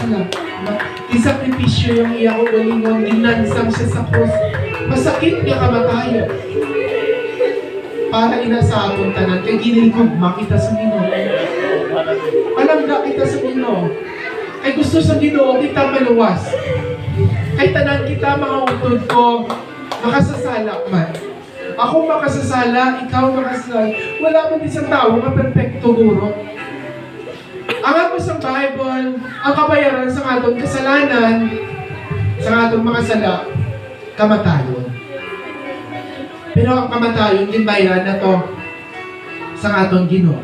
sila. Isakripisyo yung iya ko galingon, dinansang siya sa cross. Masakit niya kamatayan. Para ina sa atong tanan, kay ginilgugma kita sa Ginoo. Palangga kita sa Ginoo. Kay gusto sa Ginoo kita maluwas. Kay tanan kita mga utod ko, makasasala man. Ako makasasala, ikaw makasasala. Wala man isang tao na perfecto guro. Ang ako sa Bible, ang kabayaran sa atong kasalanan, sa atong mga sala, kamatayon. Pero ang kamatayon, din bayaran na to sa atong Ginoo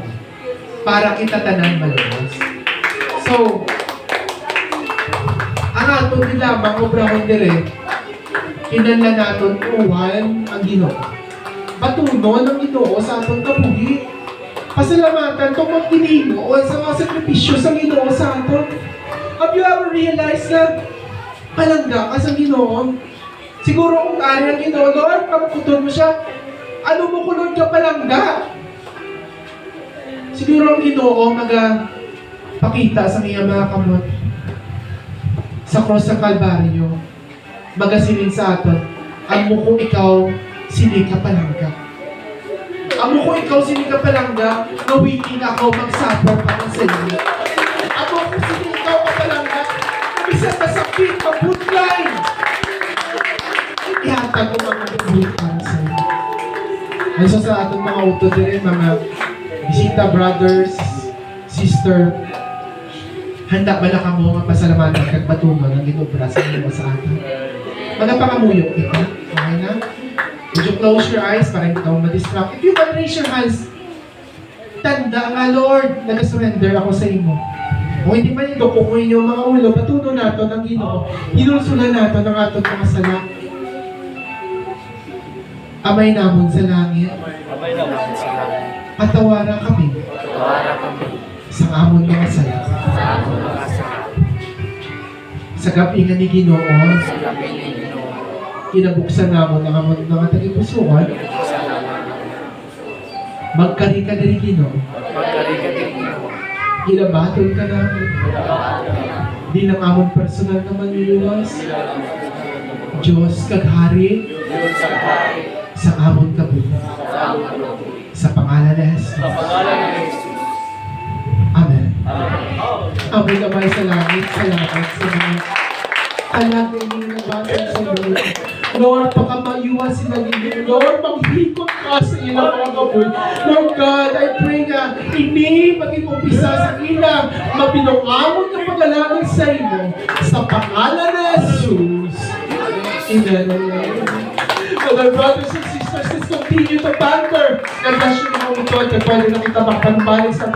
para kita tanan maluwas. So, ang atong nilamang obrahon dire, kinanlan naton uwan ang Ginoo. Batunon ang Ginoo sa atong kabuhi. Pasalamatan itong mga Ginoo sa mga sakripisyo sa Ginoo sa aton. Have you ever realized na palangga ka sa Ginoo? Siguro kung ari ang Ginoo, Lord, kamukuton mo siya, ano mo kulod ka palangga? Siguro ang Ginoo pakita sa kanya mga kamot sa cross ng Kalbaryo, magasilin sa aton, ang mo kung ikaw, sini ka palangga. Amo ko ikaw sini ka palangga, nawikin ako mag-suffer para sa iyo. Amo ko sini ikaw ka palangga, isa masakit, mabutlay. Ihatag ko mga mabutlay para sa iyo. Ay sa atong mga utod din, mga bisita, brothers, sister, handa ba na ka mo nga pasalamatan kag patuman ang ginobra sa iyo sa atin? Magapangamuyok kita, okay na? Would you close your eyes para hindi ka ma-distract? If you can raise your hands, tanda nga, Lord, nag-surrender ako sa imo. O hindi man ito, kukuhin yung mga ulo, patuno nato ng Ginoo, hinulsulan nato ng atong mga sala. Amay namon sa langit. Patawara kami. Sa amon mga sala. Sa gabi nga ni Ginoo, kinabuksan namon ang amon mga tagipusuan. Magkari ka diri Ginoo. Ginabaton ka namin. Di ng amon personal na manluluwas. Diyos kaghari sa amon kabuhi. Sa pangalan ni Jesus. Amen. Amen kamay sa langit. Salamat sa mga anak na hindi nabasa sa Lord. Lord, pagkamayuwa sila ninyo. Lord, maghikot ka sa ilang mga kaboy. Lord God, I pray na ini maging umpisa sa ilang mapinungamon na pag-alangan sa inyo sa pangalan ni Jesus. Amen. Other brothers and sisters, let's continue to banter. God bless you mga utod. Pwede na kita magpanbalik sa